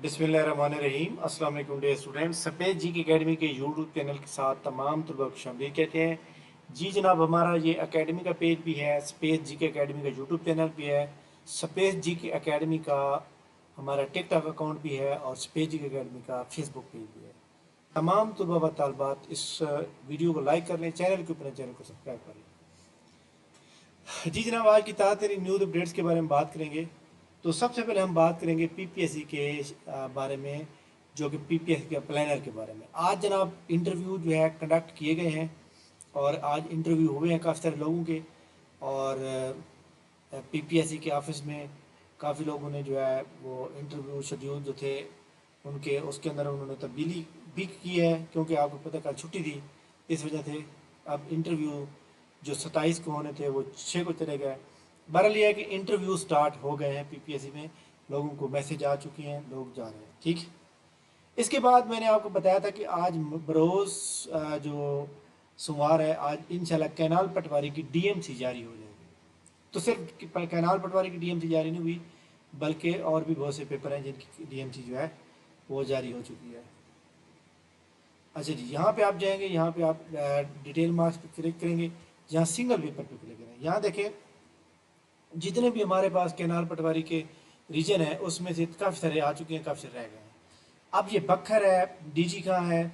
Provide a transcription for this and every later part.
बिस्मिल्लाहिर्रहमानिर्रहीम। अस्सलाम वालेकुम डियर स्टूडेंट। सफ़ेद जी की एकेडमी के यूट्यूब चैनल के साथ तमाम तलबा को खुशामदीद कहते हैं। जी जनाब, हमारा ये एकेडमी का पेज भी है, सफ़ेद जी की एकेडमी का यूट्यूब चैनल भी है, सफ़ेद जी की एकेडमी का हमारा टिकटॉक अकाउंट भी है और सफ़ेद जी की एकेडमी का फेसबुक पेज भी है। तमाम तलबा व तालबात इस वीडियो को लाइक कर लें, चैनल के ऊपर चैनल को सब्सक्राइब कर लें। जी जनाब, आज की ताज़ा तरीन न्यूज़ अपडेट्स के बारे में बात करेंगे। तो सबसे पहले हम बात करेंगे पीपीएससी के बारे में, जो कि पीपीएससी के प्लानर के बारे में। आज जनाब इंटरव्यू जो है कंडक्ट किए गए हैं और आज इंटरव्यू हुए हैं काफ़ी सारे लोगों के, और पीपीएससी के ऑफिस में काफ़ी लोगों ने जो है वो इंटरव्यू शेड्यूल जो थे उनके उसके अंदर उन्होंने तब्दीली भी की है, क्योंकि आपको पता कल छुट्टी थी, इस वजह से अब इंटरव्यू जो 27 को होने थे वो 6 को चले गए। बहरहाल ये है कि इंटरव्यू स्टार्ट हो गए हैं पीपीएससी में, लोगों को मैसेज आ चुकी हैं, लोग जा रहे हैं। ठीक है, इसके बाद मैंने आपको बताया था कि आज बरोज़ जो सोमवार है, आज इंशाल्लाह कैनाल पटवारी की डीएमसी जारी हो जाएगी। तो सिर्फ कैनाल पटवारी की डीएमसी जारी नहीं हुई, बल्कि और भी बहुत से पेपर हैं जिनकी डीएमसी जो है वो जारी हो चुकी है। अच्छा जी, यहाँ पे आप जाएंगे, यहाँ पे आप डिटेल मार्क्स पे क्लिक करेंगे, यहाँ सिंगल पेपर पे क्लिक करेंगे। यहाँ देखें जितने भी हमारे पास कैनाल पटवारी के रीजन है उसमें से काफ़ी सारे आ चुके हैं, काफ़ी सारे रह गए हैं। अब ये बखर है, डीजी खां है,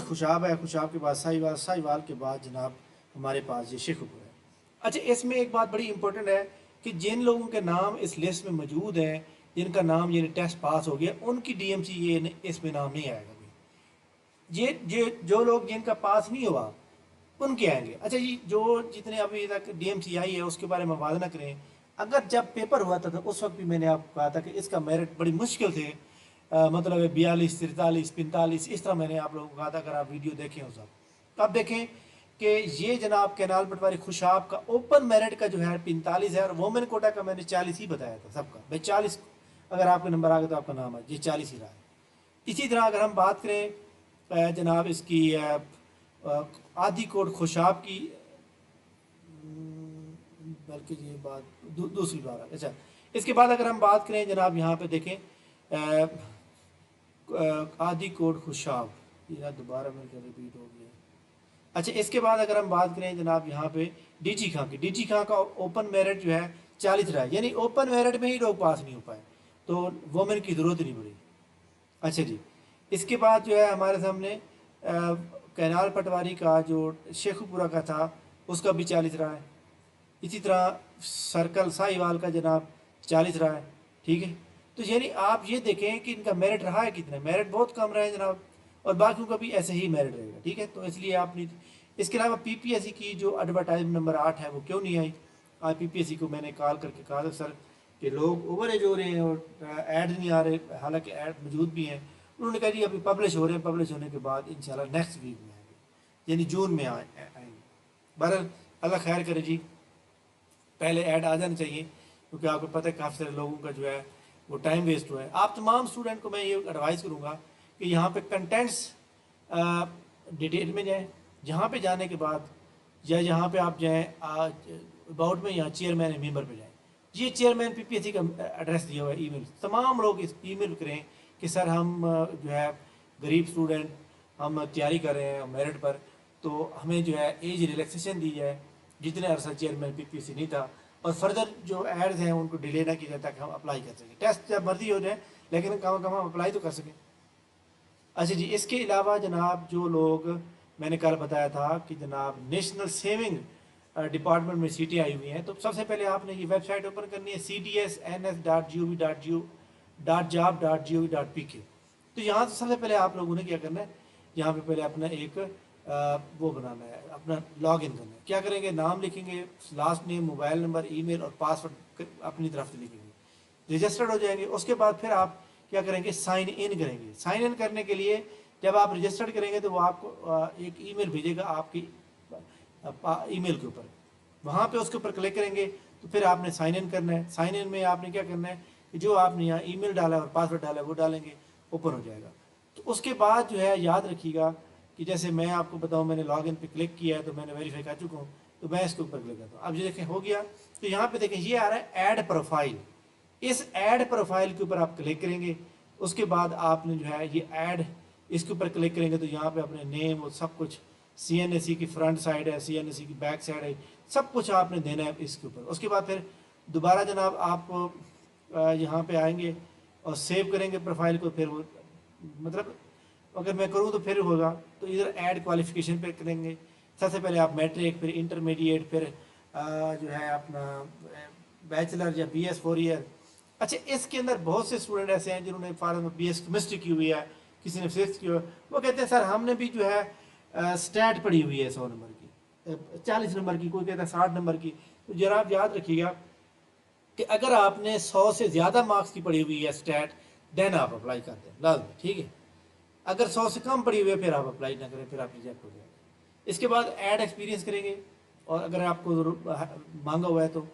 खुशाब है, खुशाब के बाद साहिवाल, साहिवाल के बाद जनाब हमारे पास ये शेखुपुर है। अच्छा, इसमें एक बात बड़ी इंपॉर्टेंट है कि जिन लोगों के नाम इस लिस्ट में मौजूद हैं, जिनका नाम ये टेस्ट पास हो गया, उनकी डीएमसी ये इसमें नाम नहीं आएगा। ये जो लोग जिनका पास नहीं हुआ उनके आएंगे। अच्छा जी, जो जितने अभी तक डीएमसी आई है उसके बारे में बात ना करें। अगर जब पेपर हुआ था तो उस वक्त भी मैंने आपको कहा था कि इसका मेरिट बड़ी मुश्किल थे, मतलब 42, 43, 45, इस तरह मैंने आप लोगों को कहा था, अगर आप वीडियो देखें उस वक्त। अब देखें कि ये जनाब कैनाल पटवारी खुशाब का ओपन मेरिट का जो है 45 है, और वोमेन कोटा का मैंने 40 ही बताया था सबका। भाई 40 अगर आपके नंबर आ गए तो आपका नाम है, ये 40 ही रहा है। इसी तरह अगर हम बात करें जनाब इसकी आदि कोट खुशाब की, बल्कि ये बात दूसरी बार है। अच्छा, इसके बाद अगर हम बात करें जनाब, यहाँ पे देखें आदि कोट खुशाब, ये दोबारा मेरे को रिपीट हो गया। अच्छा, इसके बाद अगर हम बात करें जनाब यहाँ पे डीजी खां की, डीजी खां का ओपन मेरिट जो है 40 रहा है, यानी ओपन मेरिट में ही लोग पास नहीं हो पाए, तो वोमेन की ज़रूरत नहीं पड़ी। अच्छा जी, इसके बाद जो है हमारे सामने कैनाल पटवारी का जो शेखुपुरा का था उसका भी 40 रहा है। इसी तरह सर्कल साहिवाल का जनाब 40 रहा है। ठीक है, तो यानी आप ये देखें कि इनका मेरिट रहा है कितना, मेरिट बहुत कम रहा है जनाब, और बाकियों का भी ऐसे ही मेरिट रहेगा। ठीक है, तो इसलिए आप नहीं। इसके अलावा पीपीएससी की जो एडवर्टाइजमेंट नंबर 8 है वो क्यों नहीं आई? आज पीपीएससी को मैंने कॉल करके कहा था सर कि लोग ओवर एज हो रहे हैं और ऐड नहीं आ रहे, हालांकि ऐड मौजूद भी हैं। उन्होंने कहा जी अभी पब्लिश हो रहे हैं, पब्लिश होने के बाद इंशाल्लाह नेक्स्ट वीक में आएंगे, यानी जून में आएंगे। बहरहाल अल्लाह खैर करे जी, पहले ऐड आ जाना चाहिए, क्योंकि आपको पता है काफ़ी सारे लोगों का जो है वो टाइम वेस्ट हुआ है। आप तमाम स्टूडेंट को मैं ये एडवाइस करूँगा कि यहाँ पे कंटेंट्स डिटेल में जाएं, जहाँ पे जाने के बाद या यहाँ पे आप जाएं अबाउट में, यहाँ चेयरमैन एंड मेंबर पे जाएं। ये चेयरमैन पीपीएससी का एड्रेस दिया हुआ है, ईमेल। तमाम लोग इस ईमेल करें कि सर हम जो है गरीब स्टूडेंट, हम तैयारी कर रहे हैं मेरिट पर, तो हमें जो है एज रिलैक्सेशन दी जाए, जितने अरसा चेयरमैन पीपीएससी नहीं था, और फर्दर जो एड्स हैं उनको डिले ना किया जाए ताकि हम अप्लाई कर सकें। टेस्ट जब मर्जी हो जाए, लेकिन कम कम हम अप्लाई तो कर सकें। अच्छा जी, इसके अलावा जनाब जो लोग मैंने कल बताया था कि जनाब नेशनल सेविंग डिपार्टमेंट में सीटें आई हुई हैं, तो सबसे पहले आपने ये वेबसाइट ओपन करनी है cdsns.gov.job.pk। तो यहाँ से सबसे पहले आप लोगों ने क्या करना है, यहाँ पे पहले अपना एक वो बनाना है, अपना लॉग इन करना है। क्या करेंगे, नाम लिखेंगे, last name, mobile number, email और पासवर्ड अपनी तरफ से लिखेंगे, रजिस्टर्ड हो जाएंगे। उसके बाद फिर आप क्या करेंगे, साइन इन करेंगे। साइन इन करने के लिए जब आप रजिस्टर्ड करेंगे तो वो आपको एक ईमेल भेजेगा आपकी ईमेल के ऊपर, वहाँ पे उसके ऊपर क्लिक करेंगे तो फिर आपने साइन इन करना है। साइन इन में आपने क्या करना है कि जो आपने यहाँ ईमेल डाला और पासवर्ड डाला है वो डालेंगे, ओपन हो जाएगा। तो उसके बाद जो है याद रखिएगा कि जैसे मैं आपको बताऊँ, मैंने लॉग इन पर क्लिक किया है तो मैंने वेरीफाई कर चुका हूँ, तो मैं इसके ऊपर क्लिक करता हूँ। अब ये देखें हो गया, तो यहाँ पे देखें ये आ रहा है ऐड प्रोफाइल। इस ऐड प्रोफाइल के ऊपर आप क्लिक करेंगे, उसके बाद आपने जो है ये ऐड इसके ऊपर क्लिक करेंगे तो यहाँ पे अपने नेम और सब कुछ, CNAC की फ्रंट साइड है, CNAC की बैक साइड है, सब कुछ आपने देना है इसके ऊपर। उसके बाद फिर दोबारा जनाब आप यहाँ पे आएंगे और सेव करेंगे प्रोफाइल को। फिर वो मतलब अगर मैं करूँ तो फिर होगा, तो इधर ऐड क्वालिफिकेशन पे करेंगे। सबसे पहले आप मैट्रिक, फिर इंटरमीडिएट, फिर जो है अपना बैचलर या BS 4 ईयर। अच्छा, इसके अंदर बहुत से स्टूडेंट ऐसे हैं जिन्होंने फॉर BS केमिस्ट्री की हुई है, किसी ने फिजिक्स की हुई है, वो कहते हैं सर हमने भी जो है स्टैट पढ़ी हुई है 100 नंबर की, 40 नंबर की, कोई कहता है 60 नंबर की। तो जरा आप याद रखिएगा कि अगर आपने 100 से ज़्यादा मार्क्स की पढ़ी हुई है स्टैट, देन आप अप्लाई कर दें लाजमी, ठीक है। अगर 100 से कम पढ़ी हुई है फिर आप अप्लाई ना करें, फिर आप रिजेक्ट हो जाएंगे। इसके बाद ऐड एक्सपीरियंस करेंगे, और अगर आपको मांगा हुआ है तो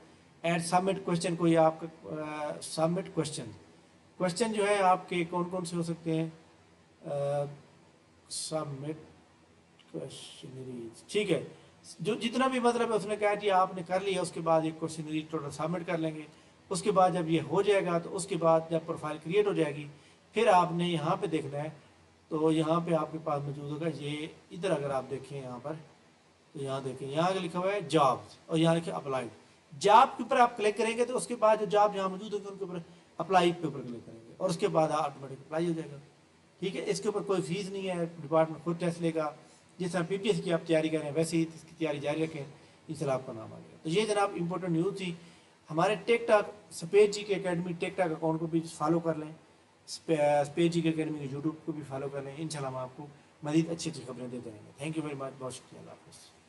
ऐड सबमिट क्वेश्चन, कोई आपका सबमिट क्वेश्चन जो है आपके कौन कौन से हो सकते हैं, सबमिट क्वेश्चनरीज, ठीक है। जो जितना भी मतलब है उसने कहा कि आपने कर लिया, उसके बाद एक क्वेश्चनरीज टोटल सबमिट कर लेंगे। उसके बाद जब ये हो जाएगा तो उसके बाद जब प्रोफाइल क्रिएट हो जाएगी, फिर आपने यहाँ पे देखना है, तो यहाँ पे आपके पास मौजूद होगा ये, इधर अगर आप देखें यहाँ पर, तो यहाँ देखें, यहाँ लिखा हुआ है जॉब्स और यहाँ लिखा अप्लाइड। जॉब के ऊपर आप क्लिक करेंगे तो उसके बाद जो जॉब यहाँ मौजूद होगी उनके ऊपर अप्लाई के ऊपर क्लिक करेंगे, और उसके बाद ऑटोमेटिक अप्लाई हो जाएगा, ठीक है। इसके ऊपर कोई फीस नहीं है, डिपार्टमेंट खुद टेस्ट लेगा। जिस तरह PPSC की आप तैयारी करें वैसे ही इसकी तैयारी जारी रखें, इंशाल्लाह आपका नाम आ गया। तो ये जनाब इंपॉर्टेंट न्यूज़ थी। हमारे टिकटॉक सपेज जी के अकेडमी टिकटॉक अकाउंट को भी फॉलो कर लें, सपेज जी के अकेडमी के यूट्यूब को भी फॉलो कर लें। इंशाल्लाह हम आपको मज़ीद अच्छी अच्छी खबरें देते रहेंगे। थैंक यू वेरी मच, बहुत शुक्रिया, अल्लाह हाफ़िज़।